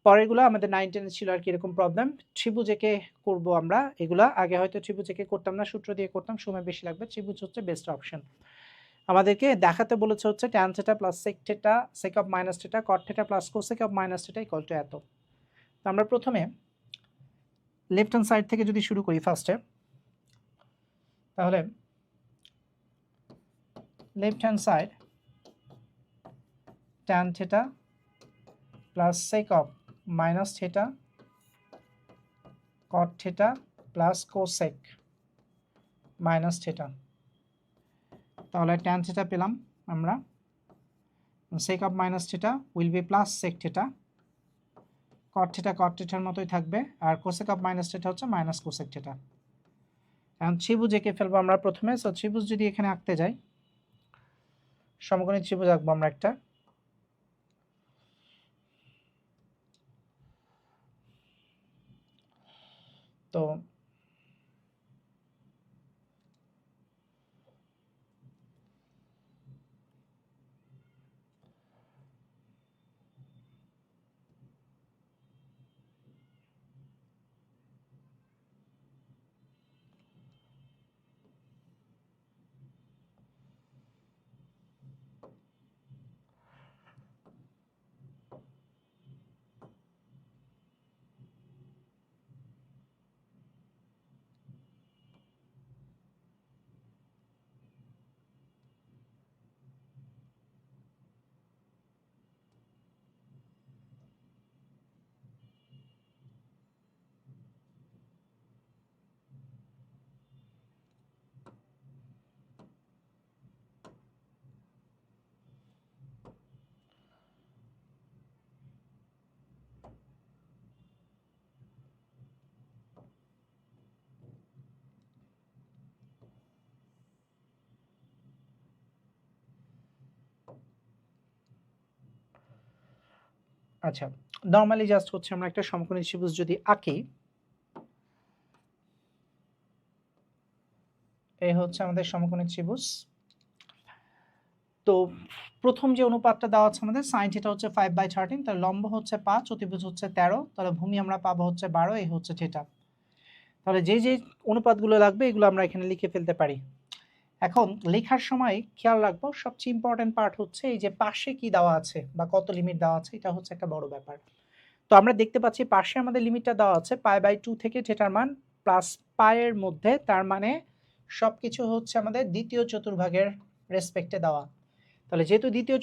পরেরগুলো আমাদের 9 10 ছিল আর কি এরকম প্রবলেম। ত্রিভুজ এঁকে করব আমরা এগুলা। আগে হয়তো ত্রিভুজ এঁকে করতাম না, সূত্র দিয়ে করতাম, সময় বেশি লাগবে। ত্রিভুজ হচ্ছে বেস্ট অপশন। আমাদেরকে দেখাতে বলেছে হচ্ছে tan θ plus sec θ sec of minus θ cot θ plus cosec of minus θ equal to এত। তো আমরা প্রথমে লেফট হ্যান্ড সাইড থেকে যদি শুরু করি ফার্স্টে, তাহলে left hand side tan θ plus sec of minus θ cot θ plus cosec minus θ। তাহলে tan θ পেলাম আমরা, sec of minus θ will be plus sec θ, cot θ এর মতোই থাকবে, আর cosec অফ মাইনাস θ হচ্ছে মাইনাস cosec θ। এখন ত্রিভুজ এঁকে ফেলবো আমরা প্রথমে। সো ত্রিভুজ যদি এখানে আঁকতে যাই, সমকোণী ত্রিভুজ আঁকবো আমরা একটা। তো আচ্ছা, নরমালি জাস্ট হচ্ছে আমরা একটা সমকোণী ত্রিভুজ যদি আঁকি, এই হচ্ছে আমাদের সমকোণী ত্রিভুজ। তো প্রথম যে অনুপাতটা দেওয়া আছে আমাদের sin θ হচ্ছে 5/13, তাহলে লম্ব হচ্ছে 5, অতিভুজ হচ্ছে 13, তাহলে ভূমি আমরা পাবো হচ্ছে 12, এই হচ্ছে θ। তাহলে যে যে অনুপাতগুলো লাগবে এগুলো আমরা এখানে লিখে ফেলতে পারি। এখন লেখার সময় খেয়াল রাখবো, সবচেয়ে ইম্পর্টেন্ট পার্ট হচ্ছে এই যে পাশে কি দেওয়া আছে বা কত লিমিট দেওয়া আছে, এটা হচ্ছে একটা বড় ব্যাপার। তো আমরা দেখতে পাচ্ছি পাশে আমাদের লিমিটটা দেওয়া আছে π/2 থেকে θ মান প্লাস পায়ের মধ্যে, তার মানে সবকিছু হচ্ছে আমাদের দ্বিতীয় চতুর্ভাগের রেসপেক্টে দেওয়া। তাহলে যেহেতু দ্বিতীয়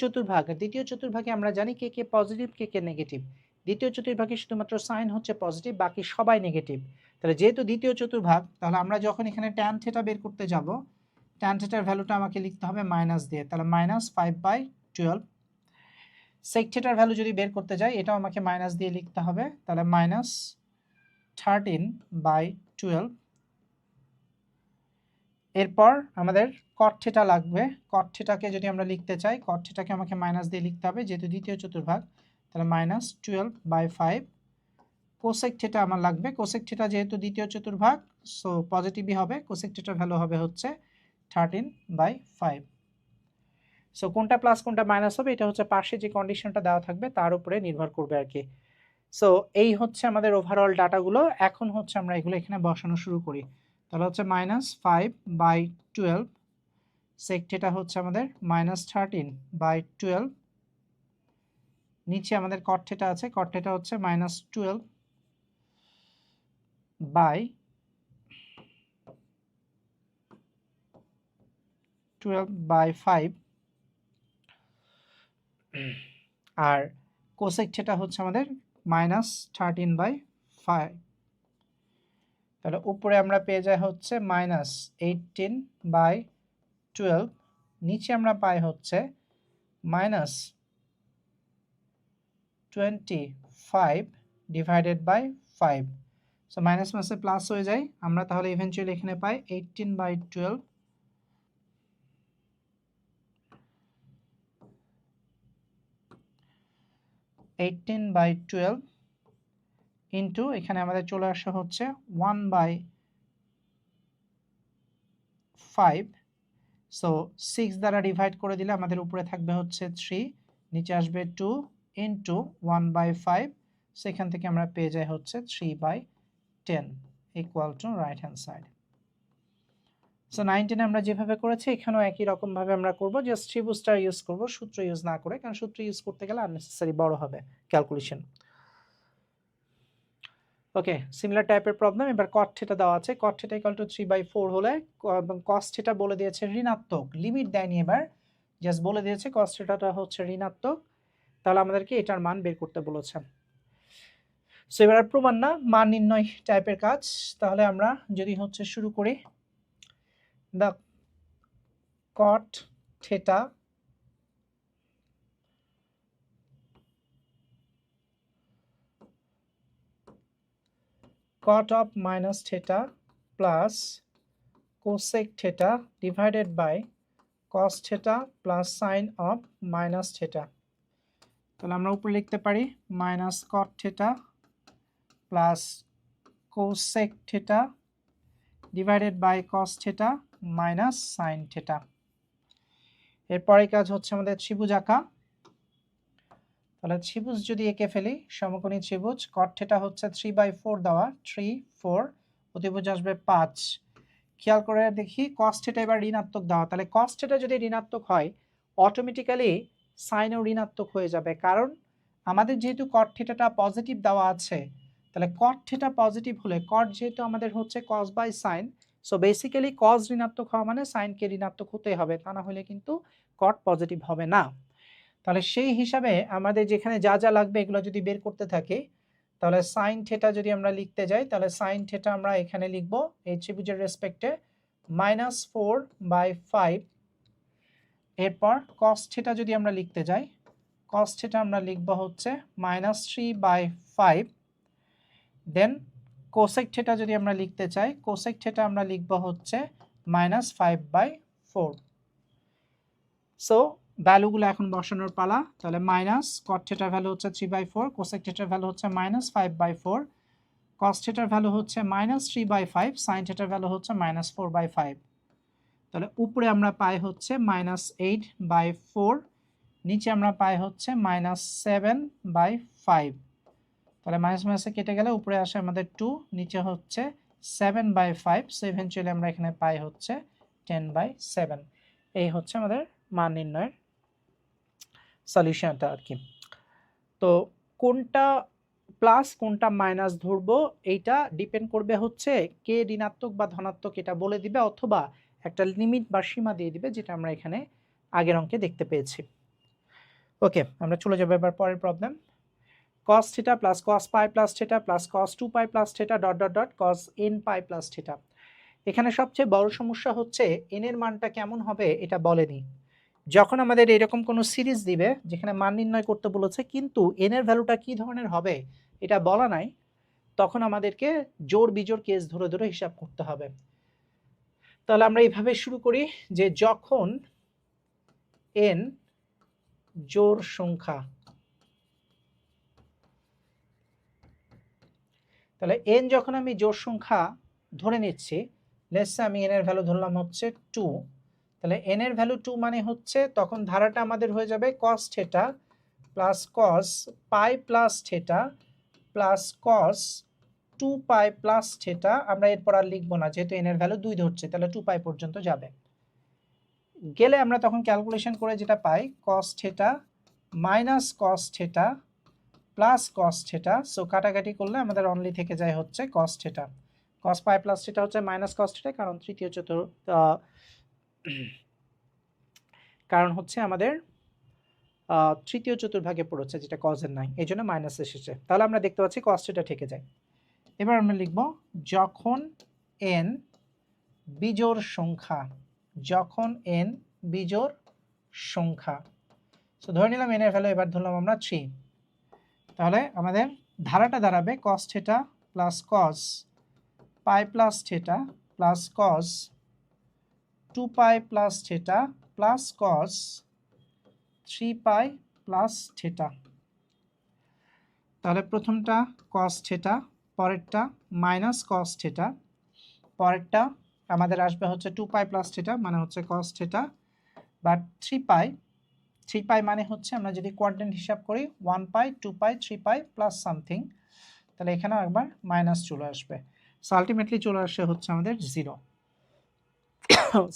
চতুর্ভাগে আমরা জানি কে কে পজিটিভ কে কে নেগেটিভ। দ্বিতীয় চতুর্ভাগে শুধুমাত্র সাইন হচ্ছে পজিটিভ, বাকি সবাই নেগেটিভ। তাহলে যেহেতু দ্বিতীয় চতুর্ভাগ, তাহলে আমরা যখন এখানে tan θ বের করতে যাব, tan θ এর ভ্যালুটা আমাকে লিখতে হবে মাইনাস দিয়ে, তাহলে -5/12। sec θ এর ভ্যালু যদি বের করতে যাই, এটাও আমাকে মাইনাস দিয়ে লিখতে হবে, তাহলে -13/12। এরপর আমাদের cot θ লাগবে। cot θ কে যদি আমরা লিখতে চাই, cot θ কে আমাকে মাইনাস দিয়ে লিখতে হবে যেহেতু দ্বিতীয় চতুর্ভাগ, তাহলে -12/5। cosec θ আমার লাগবে, cosec θ যেহেতু দ্বিতীয় চতুর্ভাগ, সো পজিটিভই হবে, cosec θ এর ভ্যালু হবে হচ্ছে 13/5। সো কোনটা প্লাস কোনটা মাইনাস হবে এটা হচ্ছে পাশে যে কন্ডিশনটা দেওয়া থাকবে তার উপরে নির্ভর করবে আর কি। সো এই হচ্ছে আমাদের ওভারঅল ডাটাগুলো। এখন হচ্ছে আমরা এগুলো এখানে বসানো শুরু করি। তাহলে হচ্ছে -5/12, sec θ হচ্ছে আমাদের -13/12, নিচে আমাদের cot θ আছে, cot θ হচ্ছে -12/5, আর cosec θ হচ্ছে আমাদের -13/5। তাহলে উপরে আমরা পেয়ে যাই হচ্ছে -18/12, নিচে আমরা পাই হচ্ছে -25/5। সো মাইনাস মাসে প্লাস হয়ে যায়, আমরা তাহলে ইভেনচুয়ালি এখানে পাই 18/12 ইন্টু এখানে আমাদের চলে আসা হচ্ছে 1/5। সো 6 দ্বারা ডিভাইড করে দিলে আমাদের উপরে থাকবে হচ্ছে 3, নিচে আসবে 2 ইন্টু 1/5, সেখান থেকে আমরা পেয়ে যাই হচ্ছে 3/10 equal to right hand side. So 19 আমরা যেভাবে করেছি এখানেও একই রকমভাবে আমরা করব, জাস্ট ত্রিভুজটা ইউজ করব, সূত্র ইউজ না করে, কারণ সূত্র ইউজ করতে গেলে আননেসেসারি বড় হবে ক্যালকুলেশন। ওকে, সিমিলার টাইপের প্রবলেম। এবার cot থিটা দেওয়া আছে, cot থিটা ইকুয়াল টু 3/4 হলে এবং cos থিটা বলে দিয়েছে ঋণাত্মক, লিমিট দেয়নি, এবার জাস্ট বলে দিয়েছে cos থিটাটা হচ্ছে ঋণাত্মক, তাহলে আমাদেরকে এটার মান বের করতে বলেছে। সো এবার আর প্রমাণ না, মান নির্ণয় টাইপের কাজ। তাহলে আমরা যদি হচ্ছে শুরু করি, the cot theta cot of minus theta plus cosec theta divided by cos theta plus sin of minus theta। তাহলে আমরা উপরে লিখতে পারি minus cot theta plus cosec theta divided by cos theta minus sin theta। এরপরে কাজ হচ্ছে আমাদের ত্রিভুজ আঁকা। তাহলে ত্রিভুজ যদি এঁকে ফেলি, সমকোণী ত্রিভুজ, cot theta হচ্ছে 3/4 দেওয়া, 3 4, অতিভুজ আসবে 5। খেয়াল করে দেখি cos theta এবার ঋণাত্মক দেওয়া, তাহলে cos theta যদি ঋণাত্মক হয় অটোমেটিক্যালি সাইনও ঋণাত্মক হয়ে যাবে, কারণ আমাদের যেহেতু cot theta টা পজিটিভ দেওয়া আছে, তাহলে cot theta পজিটিভ হলে cot যেহেতু আমাদের হচ্ছে cos by sin, so basically cos ঋণাত্মক হওয়া মানে sin কে ঋণাত্মক হতে হবে, তা না হলে কিন্তু cot পজিটিভ হবে না। তাহলে সেই হিসাবে আমাদের যেখানে যা যা লাগবে এগুলো যদি বের করতে থাকি, তাহলে sin থিটা যদি আমরা লিখতে যাই, তাহলে sin থিটা আমরা এখানে লিখব এই ত্রিভুজের রেসপেক্টে -4/5। এরপর cos থিটা যদি আমরা লিখতে যাই, cos থিটা আমরা লিখব হচ্ছে -3/5। দেন cosec থিটা যদি আমরা লিখতে চাই, cosec থিটা আমরা লিখব হচ্ছে -5/4। সো ভ্যালুগুলো এখন বসানোর পালা। তাহলে মাইনাস cot থিটার ভ্যালু হচ্ছে 3/4, cosec থিটার ভ্যালু হচ্ছে -5/4, cos থিটার ভ্যালু হচ্ছে -3/5, sin থিটার ভ্যালু হচ্ছে -4/5। তাহলে উপরে আমরা পাই হচ্ছে -8/4, নিচে আমরা পাই হচ্ছে -7/5। তাহলে মাইনাস মাইনাসে কেটে গেলে উপরে আসে আমাদের 2, নিচে হচ্ছে 7/5, সো ইভেনচুয়ালি আমরা এখানে পাই হচ্ছে 10/7। এই হচ্ছে আমাদের মান নির্ণয়ের সলিউশনটা আর কি। তো কোনটা প্লাস কোনটা মাইনাস ধরবো এইটা ডিপেন্ড করবে হচ্ছে কে ঋণাত্মক বা ধনাত্মক এটা বলে দিবে, অথবা একটা লিমিট বা সীমা দিয়ে দিবে, যেটা আমরা এখানে আগের অঙ্কে দেখতে পেয়েছি। ওকে, আমরা চলে যাবো এবার পরের problem. cos theta plus cos pi plus theta plus cos 2π plus theta dot dot dot cos nπ plus theta. এখানে সবচেয়ে বড় সমস্যা হচ্ছে n এর মানটা কেমন হবে এটা বলেনি। যখন আমাদের এরকম কোনো সিরিজ দিবে যেখানে মান নির্ণয় করতে বলেছে কিন্তু n এর ভ্যালুটা কি ধরনের হবে এটা বলা নাই, তখন আমাদেরকে জোড় বিজোড় কেস ধরে ধরে হিসাব করতে হবে। তাহলে আমরা এইভাবে শুরু করি যে যখন n জোড় সংখ্যা, তাহলে n যখন আমি জোড় সংখ্যা ধরে নিচ্ছি, লেটস সে আমি n এর ভ্যালু ধরলাম হচ্ছে 2, তাহলে n এর ভ্যালু 2 মানে হচ্ছে তখন ধারাটা আমাদের হয়ে যাবে cos theta plus cos pi plus theta plus cos 2π plus theta. আমরা এরপর আর লিখবো না যেহেতু n এর ভ্যালু 2 ধরছে, তাহলে 2π পর্যন্ত যাবে। গেলে আমরা তখন ক্যালকুলেশন করে যেটা পাই cos theta minus cos theta plus cos theta, so কাটাকাটি করলে আমাদের অনলি থেকে যায় হচ্ছে cos theta. cos pi plus theta হচ্ছে মাইনাস cos থিটা, কারণ তৃতীয় চতুর্থ কারণ হচ্ছে আমাদের তৃতীয় চতুর্ভাগে পড়েছে যেটা cos এর নাই, এই জন্য মাইনাস এসেছে। তাহলে আমরা দেখতে পাচ্ছি cos থিটা থেকে যায়। এবার আমরা লিখব যখন n বিজোড় সংখ্যা, যখন n বিজোড় সংখ্যা, সো ধরে নিলাম n এর ভ্যালু এবার ধরলাম আমরা 3, তাহলে আমাদের ধারাটা দাঁড়াবে cos theta plus cos pi plus theta plus cos 2π plus theta plus cos 3π plus theta. তাহলে প্রথমটা cos থিটা, পরেরটা মাইনাস cos থিটা, পরেরটা আমাদের আসবে হচ্ছে 2π প্লাস থিটা মানে হচ্ছে cos থিটা, বা 3π 3 পাই মানে হচ্ছে আমরা যদি কোয়াড্রেন্ট হিসাব করি 1 পাই 2 পাই 3 পাই প্লাস সামথিং, তাহলে এখানেও একবার মাইনাস চলে আসবে। সো আলটিমেটলি চলে আসে হচ্ছে আমাদের 0।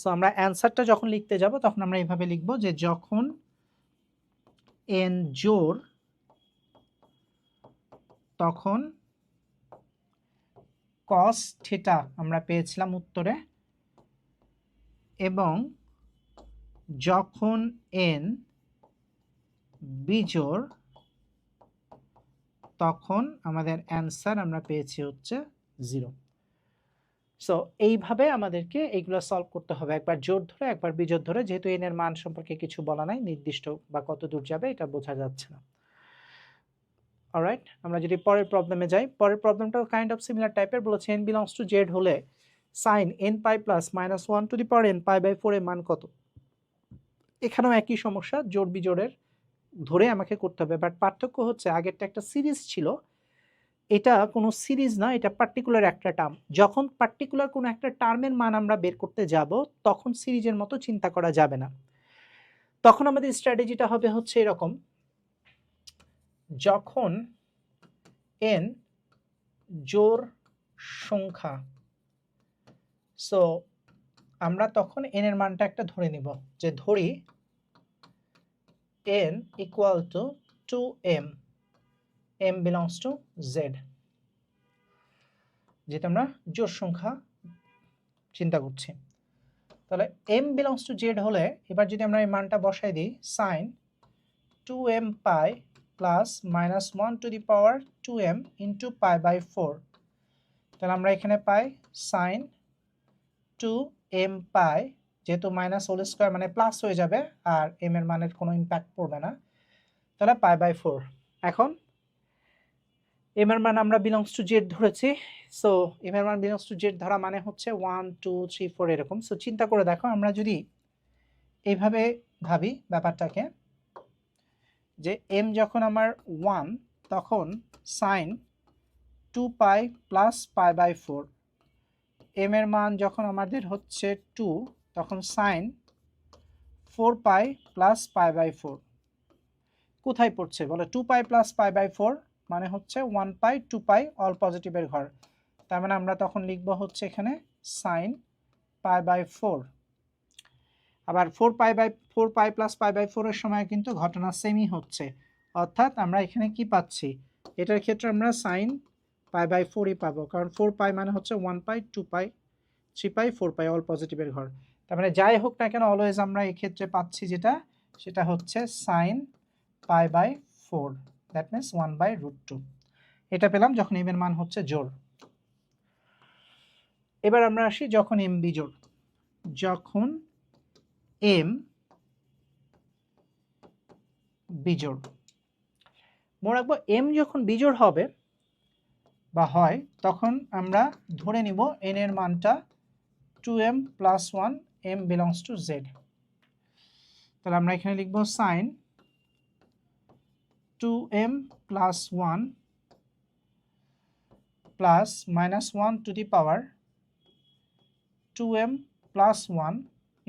সো আমরা অ্যান্সারটা যখন লিখতে যাব তখন আমরা এইভাবে লিখব যে যখন n জোড় তখন cos থিটা আমরা পেয়েছিলাম উত্তরে, এবং যখন n বিজোড় তখন আমাদের অ্যান্সার আমরা পেয়েছি হচ্ছে 0। সো এইভাবে আমাদেরকে এইগুলো সলভ করতে হবে, একবার জোড় ধরে একবার বিজোড় ধরে, যেহেতু n এর মান সম্পর্কে কিছু বলা নাই, নির্দিষ্ট বা কত দূর যাবে এটা বোঝা যাচ্ছে না। অলরাইট, আমরা যদি পরের প্রবলেমে যাই, পরের প্রবলেমটাও কাইন্ড অফ সিমিলার টাইপের। বলেছে n বিলংস টু জেড হলে sine n pi plus minus 1 to the power n pi by 4 এর মান কত। এখানেও একই সমস্যা, জোড় বিজোড়ের ধরে আমাকে করতে হবে, বাট পার্থক্য হচ্ছে আগেরটা একটা সিরিজ ছিল, এটা কোনো সিরিজ না, এটা পার্টিকুলার একটা টার্ম। যখন পার্টিকুলার কোনো একটা টার্মের মান আমরা বের করতে যাব তখন সিরিজের মতো চিন্তা করা যাবে না। তখন আমাদের স্ট্র্যাটেজিটা হবে হচ্ছে এরকম, যখন n জোড় সংখ্যা, সো আমরা তখন n এর মানটা একটা ধরে নিব, যে ধরি n equal to 2m, m belongs to z, যেটা আমরা জোড় সংখ্যা চিন্তা করছি। তাহলে m বিলংস টু z হলে এবার যদি আমরা এই মানটা বসাই দিই, sine 2m pi plus minus 1 to the power 2m into pi by 4, তাহলে আমরা এখানে পাই সাইন 2m পাই, যেহেতু মাইনাস হোল স্কোয়ার মানে প্লাস হয়ে যাবে আর m এর মানের কোনো ইম্প্যাক্ট পড়বে না, তাহলে পাই বাই 4। এখন m এর মান আমরা বিলংস টু জেড ধরেছি, সো m এর মান বিলংস টু জেড ধরা মানে হচ্ছে 1 2 3 4 এরকম। সো চিন্তা করে দেখো, আমরা যদি এইভাবে ভাবি ব্যাপারটাকে, যে m যখন আমার 1 তখন sine 2 pi plus pi by 4, m এর মান যখন আমাদের হচ্ছে 2 তখন sine 4 pi plus pi by 4, কোথায় পড়ছে বলে 2 পাই প্লাস পাই বাই 4 মানে হচ্ছে 1 পাই 2 পাই অল পজিটিভের ঘর, তার মানে আমরা তখন লিখব হচ্ছে এখানে সাইন পাই বাই 4। আবার 4 পাই প্লাস পাই বাই 4 এর সময় কিন্তু ঘটনা সেমই হচ্ছে, অর্থাৎ আমরা এখানে কি পাচ্ছি, এটার ক্ষেত্রে আমরা সাইন পাই বাই 4ই পাবো, কারণ 4 পাই মানে হচ্ছে 1 পাই 2 পাই 3 পাই 4 পাই অল পজিটিভের ঘর। তার মানে যাই হোক না কেন অলওয়েজ আমরা এই ক্ষেত্রে পাচ্ছি যেটা, সেটা হচ্ছে sine pi by 4, that means 1 by root 2। এটা পেলাম যখন m এর মান হচ্ছে জোড়। এবার আমরা আসি যখন m বিজোড়, যখন m বিজোড়, মনে রাখবো m যখন বিজোড় হবে বা হয় তখন আমরা ধরে নিব n এর মানটা 2m plus 1, m belongs to z। তাহলে আমরা এখানে লিখব sine 2m plus 1 plus minus 1 to the power 2m plus 1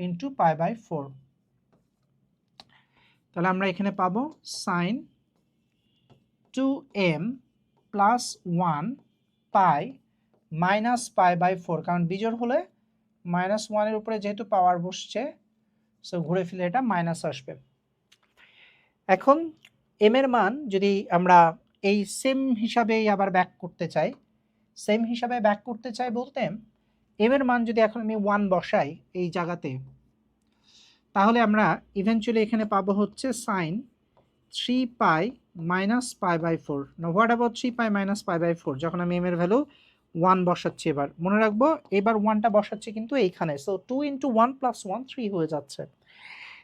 into pi by 4। তাহলে আমরা এখানে পাবো sine 2m plus 1 pi minus pi by 4, কারণ বিজোড় হলে মাইনাস 1 এর উপরে যেহেতু পাওয়ার বসছে, সো ঘুরে ফিরে এটা মাইনাস আসবে। এখন m এর মান যদি আমরা এই সেম হিসাবেই আবার ব্যাক করতে চাই, সেম হিসাবে ব্যাক করতে চাই বলতে m এর মান যদি এখন আমি 1 বসাই এই জায়গাতে, তাহলে আমরা ইভেনচুয়ালি এখানে পাবো হচ্ছে sine 3 pi minus pi by 4। না, what about 3 pi minus pi by 4, যখন আমি m এর ভ্যালু 1 বসাচ্ছি, এবার মনে রাখবো এবার 1টা বসাচ্ছি কিন্তু এইখানে, সো 2 ইন্টু 1 প্লাস 1 3 হয়ে যাচ্ছে।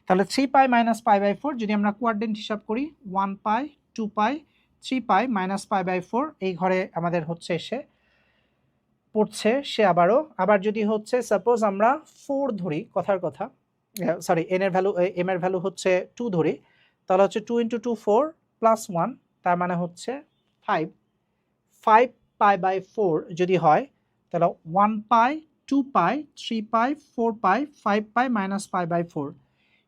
তাহলে 3 পাই মাইনাস পাই বাই 4 যদি আমরা কোয়াড্রেন্ট হিসাব করি, 1 পাই 2 পাই 3 পাই মাইনাস পাই বাই 4 এই ঘরে আমাদের হচ্ছে এসে পড়ছে সে আবারও। আবার যদি হচ্ছে সাপোজ আমরা 4 ধরি, কথার কথা, সরি n এর ভ্যালু m এর ভ্যালু হচ্ছে 2 ধরি, তাহলে হচ্ছে 2 ইন্টু 2 4 প্লাস 1, তার মানে হচ্ছে 5 পাই বাই 4 যদি হয়, তাহলে 1 পাই 2 পাই 3 পাই 4 পাই 5 পাই মাইনাস পাই বাই 4,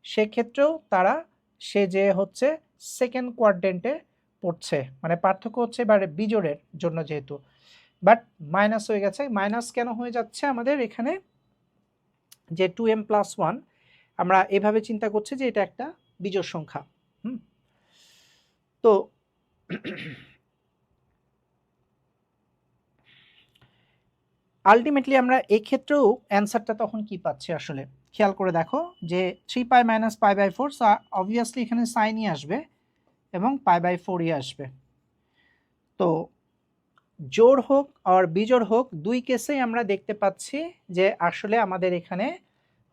সেক্ষেত্রেও তারা সে যে হচ্ছে সেকেন্ড কোয়াড্রেন্টে পড়ছে, মানে পার্থক্য হচ্ছে এবার বিজোড়ের জন্য যেহেতু, বাট মাইনাস হয়ে গেছে। মাইনাস কেন হয়ে যাচ্ছে আমাদের এখানে, যে 2m+1 আমরা এভাবে চিন্তা করছি যে এটা একটা বিজোড় সংখ্যা। তো আলটিমেটলি আমরা এই ক্ষেত্রেও অ্যান্সারটা তখন কি পাচ্ছি আসলে খেয়াল করে দেখো, যে 3π - π/4, সো অবভিয়াসলি এখানে সাইনই আসবে এবং π/4ই আসবে। তো জোড় হোক আর বিজোড় হোক, দুই কেসেই আমরা দেখতে পাচ্ছি যে আসলে আমাদের এখানে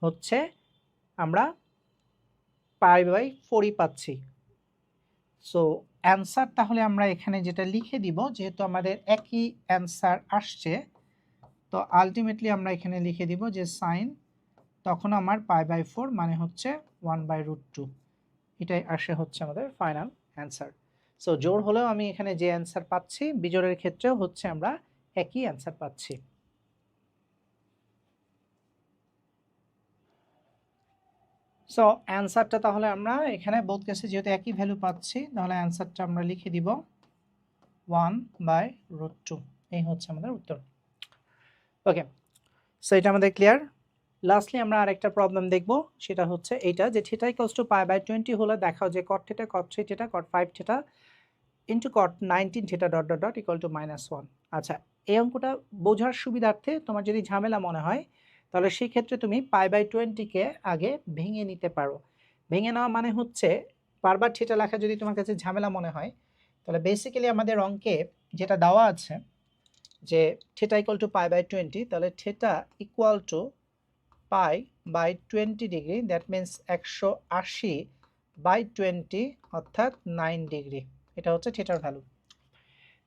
হচ্ছে আমরা π/4ই পাচ্ছি। সো অ্যান্সার তাহলে আমরা এখানে যেটা লিখে দিব, যেহেতু আমাদের একই অ্যান্সার আসছে, তো আলটিমেটলি আমরা এখানে লিখে দিব যে সাইন, তখন আমার π/4 মানে হচ্ছে 1/√2, এটাই আসে হচ্ছে আমাদের ফাইনাল অ্যান্সার। সো জোড় হলেও আমি এখানে যে অ্যান্সার পাচ্ছি, বিজোড়ের ক্ষেত্রেও হচ্ছে আমরা একই অ্যান্সার পাচ্ছি। সো অ্যান্সারটা তাহলে আমরা এখানে বোথ কেসে যেহেতু একই ভ্যালু পাচ্ছি, তাহলে অ্যান্সারটা আমরা লিখে দিব 1/√2, এই হচ্ছে আমাদের উত্তর। ওকে, সো এটা আমাদের ক্লিয়ার। লাস্টলি আমরা আরেকটা প্রবলেম দেখব, সেটা হচ্ছে এইটা, যে থিটা ইকুয়ালস টু π/20 হলে দেখাও যে cot theta, cot 3 theta, cot 5 theta into cot 19 theta dot dot dot equal to -1। আচ্ছা, এই অঙ্কটা বোঝার সুবিধার্থে তোমার যদি ঝামেলা মনে হয়, তাহলে সেই ক্ষেত্রে তুমি π/20কে আগে ভেঙে নিতে পারো। ভেঙে নেওয়া মানে হচ্ছে বারবার থিটা লেখা যদি তোমার কাছে ঝামেলা মনে হয়, তাহলে বেসিক্যালি আমাদের অঙ্কে যেটা দেওয়া আছে যে থিটা ইকুয়াল টু π/20, তাহলে theta equal to π/20 degree, that means 180/20 অর্থাৎ 9 ডিগ্রি। এটা হচ্ছে থিটার ভ্যালু।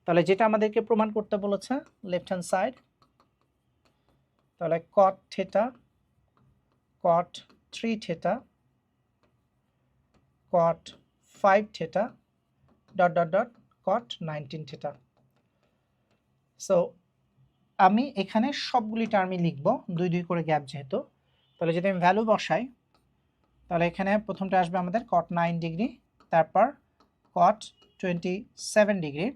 তাহলে যেটা আমাদেরকে প্রমাণ করতে বলেছে লেফট হ্যান্ড সাইড, তাহলে cot theta, cot 3 theta, cot 5 theta dot dot dot cot 19 theta. So আমি এখানে সবগুলি টার্মই লিখব 2 2 করে গ্যাপ যেহেতু। তাহলে যদি আমি ভ্যালু বসাই, তাহলে এখানে প্রথমটা আসবে আমাদের cot 9 ডিগ্রি, তারপর cot 27 ডিগ্রি,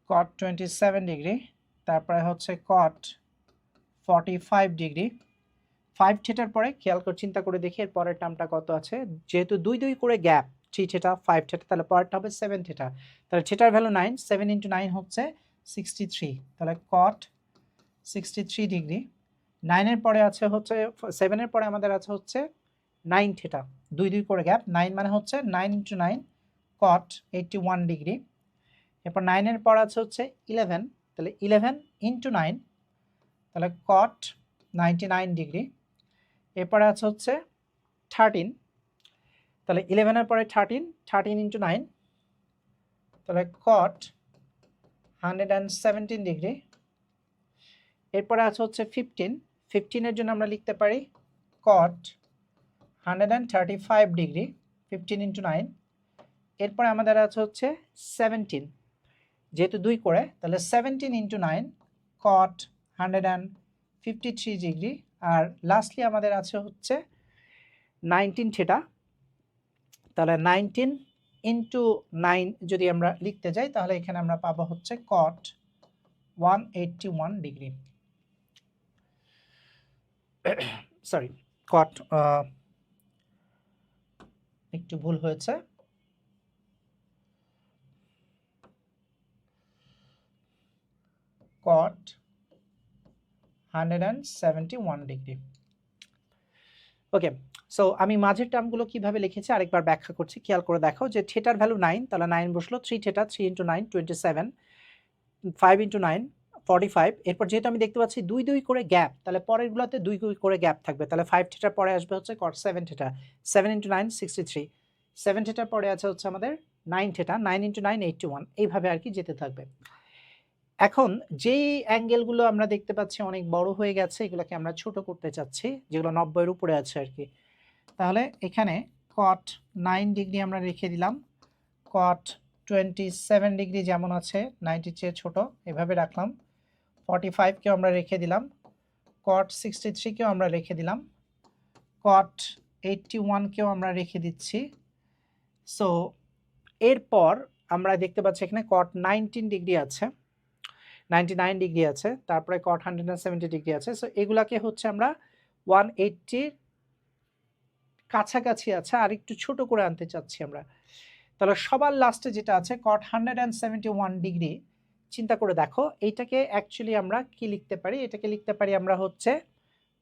cot 27 ডিগ্রি, তারপরে হচ্ছে cot 45 ডিগ্রি। 5 থিটার পরে খেয়াল করে চিন্তা করে দেখি এর পরের টার্মটা কত আছে, যেহেতু 2 2 করে গ্যাপ 3 থিটা 5 থিটা, তাহলে পরেরটা হবে 7 থিটা। তাহলে থিটার ভ্যালু 9, 7 × 9 হচ্ছে 63, তাহলে cot 63 ডিগ্রি। 9 এর পরে আছে হচ্ছে 7 এর পরে আমাদের আছে হচ্ছে 9 থিটা, 2 2 করে গ্যাপ, 9 মানে হচ্ছে 9 × 9 cot 81 ডিগ্রি। এরপর 9 এর পর আছে হচ্ছে 11, তাহলে 11 × 9, তাহলে cot 99 ডিগ্রি। এরপরে আছে হচ্ছে 13, তাহলে 11 এর পরে 13, 13 × 9, তাহলে cot 117 ডিগ্রি। এরপরে আছে হচ্ছে 15, 15 এর জন্য আমরা লিখতে পারি cot 135 ডিগ্রি, 15 × 9। এরপরে আমাদের আছে হচ্ছে 17, যেহেতু 2 করে, তাহলে 17 × 9 cot 153 ডিগ্রি। আর লাস্টলি আমাদের আছে হচ্ছে 19 থিটা, তাহলে 19 × 9 যদি আমরা লিখতে যাই, তাহলে এখানে আমরা পাবো হচ্ছে cot 181 ডিগ্রি। সরি, cot একটু ভুল হয়েছে, cot 171 ডিগ্রি। ওকে, সো আমি মাঝের টার্মগুলো কিভাবে লিখেছি আরেকবার ব্যাখ্যা করছি, খেয়াল করে দেখো যে থিটার ভ্যালু 9, তাহলে 9 বসলো, 3 থিটা, 3 × 9 27, 5 × 9 45। এরপর যেহেতু আমি দেখতে পাচ্ছি 2 2 করে গ্যাপ, তাহলে পরেরগুলোতে 2 2 করে গ্যাপ থাকবে, তাহলে 5 থিটার পরে আসবে হচ্ছে cot 7 থিটা, 7 × 9 63, 7 থিটার পরে আছে হচ্ছে আমাদের 9 থিটা, 9 × 9 81, এইভাবে আর কি যেতে থাকবে। এখন যেই অ্যাঙ্গেলগুলো আমরা দেখতে পাচ্ছি অনেক বড় হয়ে গেছে, এগুলোকে আমরা ছোট করতে চাচ্ছি, যেগুলো 90 এর উপরে আছে আর কি। তাহলে এখানে cot 9 ডিগ্রি আমরা রেখে দিলাম, cot 27 ডিগ্রি যেমন আছে 90 এর চেয়ে ছোট এভাবে রাখলাম, 45 কেও আমরা রেখে দিলাম, cot 63 কেও আমরা রেখে দিলাম, cot 81 কেও আমরা রেখে দিচ্ছি। সো এরপর আমরা দেখতে পাচ্ছি এখানে cot 19 ডিগ্রি আছে, 99 ডিগ্রি আছে, তারপরে cot 170 ডিগ্রি আছে। সো এগুলাকে হচ্ছে আমরা 180 কাছাকাছি আছে, আর একটু ছোট করে আনতে চাচ্ছি আমরা। তাহলে সবার লাস্টে যেটা আছে cot 171 ডিগ্রি, চিন্তা করে দেখো এইটাকে অ্যাকচুয়ালি আমরা কি লিখতে পারি, এটাকে লিখতে পারি আমরা হচ্ছে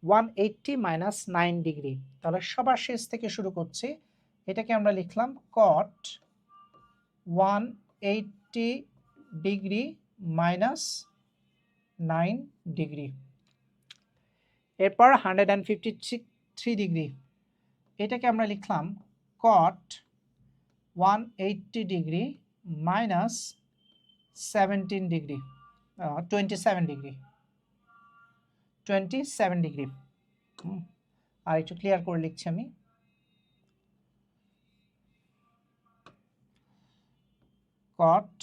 180 মাইনাস 9 ডিগ্রি। তাহলে সবার শেষ থেকে শুরু করছি, এটাকে আমরা লিখলাম cot 180 ডিগ্রি মাইনাস 9 ডিগ্রি। এরপর 153 ডিগ্রি, এটাকে আমরা লিখলাম cot 180 degree minus 17 degree, 27 degree, 27 degree. আর একটু ক্লিয়ার করে লিখছি আমি, cot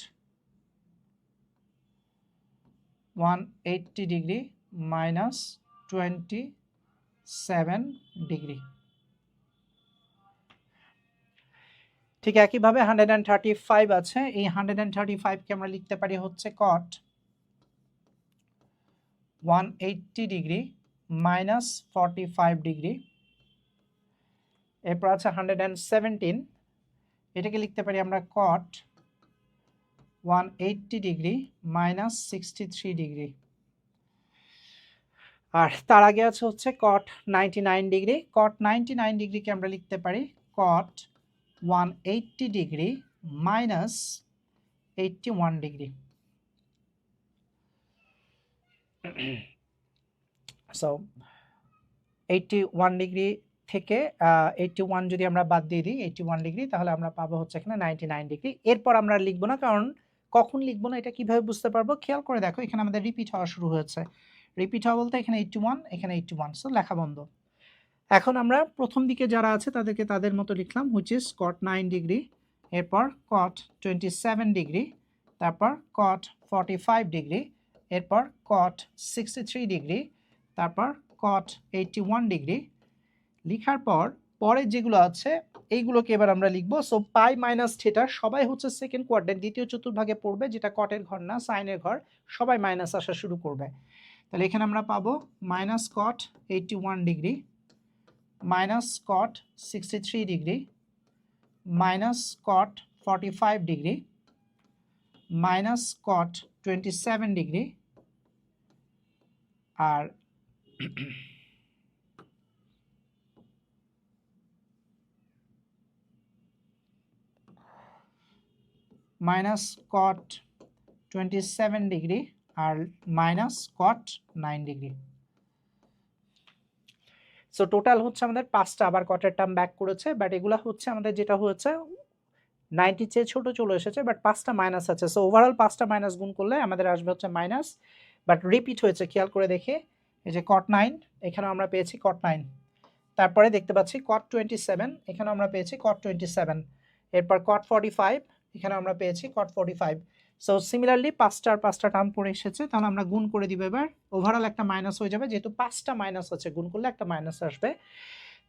180 ডিগ্রি মাইনাস 27 ডিগ্রি। ঠিক একইভাবে 135 আছে, এই 135 কে আমরা লিখতে পারি হচ্ছে cot 180 ডিগ্রি মাইনাস 45 ডিগ্রি। এরপর আছে 117, এটাকে লিখতে পারি আমরা cot 180 ডিগ্রি মাইনাস 63 ডিগ্রি। আর তার আগে আছে হচ্ছে cot 99 ডিগ্রি, cot 99 ডিগ্রিকে আমরা লিখতে পারি cot 180 degree minus 81 degree. So 81 degree থেকে 81 যদি আমরা বাদ দিয়ে দিই 81 ডিগ্রি, তাহলে আমরা পাবো হচ্ছে এখানে 99 ডিগ্রি। এরপর আমরা লিখবো না, কারণ কখন লিখবো না এটা কিভাবে বুঝতে পারবো, খেয়াল করে দেখো এখানে আমাদের রিপিট হওয়া শুরু হয়েছে। রিপিট হওয়া বলতে এখানে 81, এখানে 81, সো লেখা বন্ধ। এখন আমরা প্রথম দিকে যারা আছে তাদেরকে তাদের মতো লিখলাম, হুইচ ইজ cot 9 ডিগ্রি, এরপর cot 27 ডিগ্রি, তারপর cot 45 ডিগ্রি, এরপর cot 63 ডিগ্রি, তারপর cot 81 ডিগ্রি। লিখার পর পরে যেগুলো আছে এইগুলোকে এবার আমরা লিখবো। সো পাই মাইনাস থিটা সবাই হচ্ছে সেকেন্ড কোয়াড্রেন্ট দ্বিতীয় চতুর্ভাগে পড়বে, যেটা কটের ঘর না সাইনের ঘর, সবাই মাইনাস আসা শুরু করবে। তাহলে এখানে আমরা পাবো minus cot 81 degree minus cot 63 degree minus cot 45 degree minus cot 27 degree, আর মাইনাস cot 27 ডিগ্রি আর minus cot 9 degree. So total হচ্ছে আমাদের 5টা আবার কটের টার্ম ব্যাক করেছে, বাট এগুলা হচ্ছে আমাদের যেটা হয়েছে 90 চেয়ে ছোট চলে এসেছে, বাট 5টা মাইনাস আছে। সো ওভারঅল 5টা মাইনাস গুণ করলে আমাদের আসবে হচ্ছে মাইনাস, বাট রিপিট হয়েছে খেয়াল করে দেখে। এই যে cot 9, এখানেও আমরা পেয়েছি cot 9, তারপরে দেখতে পাচ্ছি cot 27, এখানেও আমরা পেয়েছি cot 27, এরপর cot 45, এখানে আমরা পেয়েছি cot 45। সো সিমিলারলি 5টা টার্ম করে এসেছে, তাহলে আমরা গুণ করে দিব এবার, ওভারঅল একটা মাইনাস হয়ে যাবে, যেহেতু 5টা মাইনাস আছে গুণ করলে একটা মাইনাস আসবে।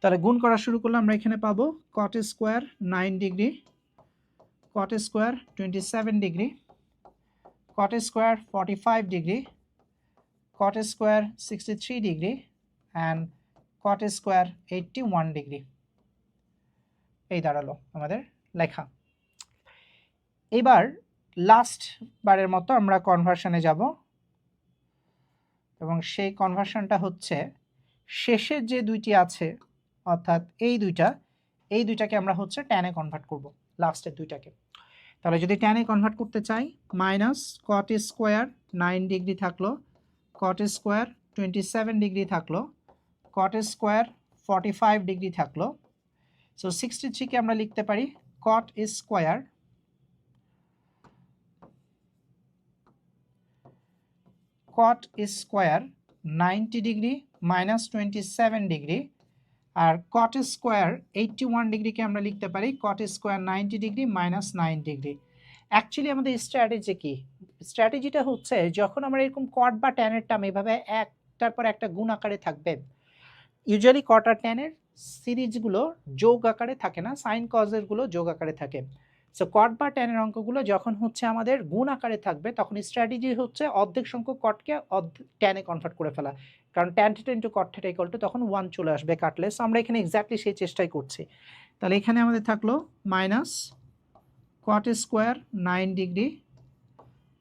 তাহলে গুণ করা শুরু করলে আমরা এখানে পাবো cot square 9 degree, cot square 27 degree, cot square 45 degree, cot square 63 degree and cot square 81 degree. এই দাঁড়ালো আমাদের লেখা। এবার লাস্ট বারের মতো আমরা কনভার্সনে যাব, এবং সেই কনভার্সনটা হচ্ছে শেষের যে দুইটি আছে অর্থাৎ এই দুইটাকে আমরা হচ্ছে ট্যানে কনভার্ট করব, লাস্টের দুইটাকে। তাহলে যদি ট্যানে কনভার্ট করতে চাই, মাইনাস cot স্কোয়ার 9 ডিগ্রি থাকলো, cot স্কোয়ার 27 ডিগ্রি থাকলো, cot স্কোয়ার 45 ডিগ্রি থাকলো। সো 63কে আমরা লিখতে পারি cot square cot square 90 degree minus 27 degree, আর কট স্কোয়ার 81 ডিগ্রিকে আমরা লিখতে পারি cot square 90 degree minus 9 degree. Actually আমাদের স্ট্র্যাটেজি কি? স্ট্র্যাটেজিটা হচ্ছে যখন আমরা এরকম কট বা ট্যানের টার্ম এভাবে একটার পর একটা গুণ আকারে থাকবে, ইউজুয়ালি কট আর ট্যানের সিরিজগুলো যোগ আকারে থাকে না, সাইন কজেরগুলো যোগ আকারে থাকে। সো কট বা ট্যানের অঙ্কগুলো যখন হচ্ছে আমাদের গুণ আকারে থাকবে তখন স্ট্র্যাটেজি হচ্ছে অর্ধেক সংখ্যক কটকে ট্যানে কনভার্ট করে ফেলা, কারণ tan theta into cot theta equal two তখন 1 চলে আসবে কাটলে। সো আমরা এখানে এক্স্যাক্টলি সেই চেষ্টাই করছি। তাহলে এখানে আমাদের থাকলো minus cot square 9 degree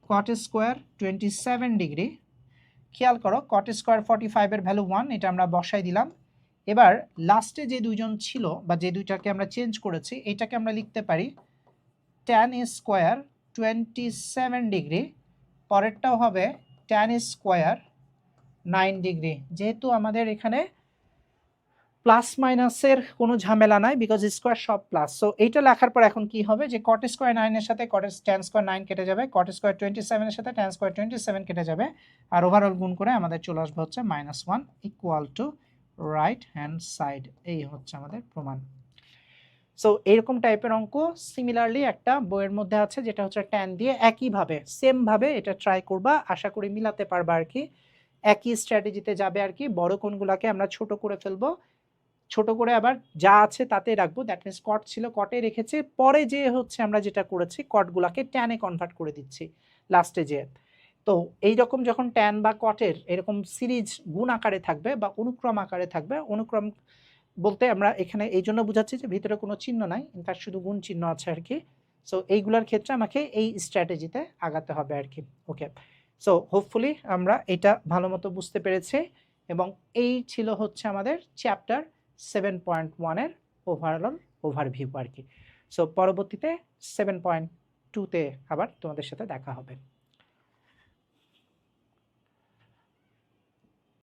cot square 27 degree. খেয়াল করো কট স্কোয়ার 45 এর ভ্যালু 1, এটা আমরা বসাই দিলাম। এবার লাস্টে যে দুইজন ছিল বা যে দুইটাকে আমরা চেঞ্জ করেছি এইটাকে আমরা লিখতে পারি ট্যান স্কোয়ার 27 ডিগ্রি, পরেরটাও হবে ট্যান স্কোয়ার 9 ডিগ্রি। যেহেতু আমাদের এখানে প্লাস মাইনাসের কোনো ঝামেলা নাই বিকজ স্কোয়ার সব প্লাস, সো এইটা লেখার পর এখন কি হবে যে কট স্কোয়ার 9 এর সাথে ট্যান স্কোয়ার 9 কেটে যাবে, কট স্কোয়ার 27 এর সাথে ট্যান স্কোয়ার 27 কেটে যাবে, আর ওভারঅল গুণ করে আমাদের চলে আসবে হচ্ছে -1 equal to right hand side. এই হচ্ছে আমাদের প্রমাণ। সো এরকম টাইপের অঙ্ক সিমিলারলি একটা বইয়ের মধ্যে আছে যেটা হচ্ছে ট্যান দিয়ে, একইভাবে সেমভাবে এটা ট্রাই করবা, আশা করি মিলাতে পারবা আর কি, একই স্ট্র্যাটেজিতে যাবে আর কি। বড় কোণগুলোকে আমরা ছোট করে ফেলবো, ছোট করে আবার যা আছে তাতে রাখবো, দ্যাট মিনস কট ছিল কটে রেখেছে, পরে যে হচ্ছে আমরা যেটা করেছি কটগুলাকে ট্যানে কনভার্ট করে দিচ্ছি লাস্টে যে। তো এইরকম যখন ট্যান বা কটের এরকম সিরিজ গুণ আকারে থাকবে বা অনুক্রম আকারে থাকবে, অনুক্রম বলতে আমরা এখানে এই জন্য বোঝাচ্ছি যে ভিতরে কোনো চিহ্ন নাই, ইনফ্যাক্ট শুধু গুণ চিহ্ন আছে আর কি। সো এইগুলোর ক্ষেত্রে আমাকে এই স্ট্র্যাটেজিতে আগাতে হবে আর কি। ওকে, সো হোপফুলি আমরা এটা ভালো মতো বুঝতে পেরেছি, এবং এই ছিল হচ্ছে আমাদের চ্যাপ্টার 7.1 এর ওভারঅল ওভারভিউ আর কি। সো পরবর্তীতে 7.2 তে আবার তোমাদের সাথে দেখা হবে।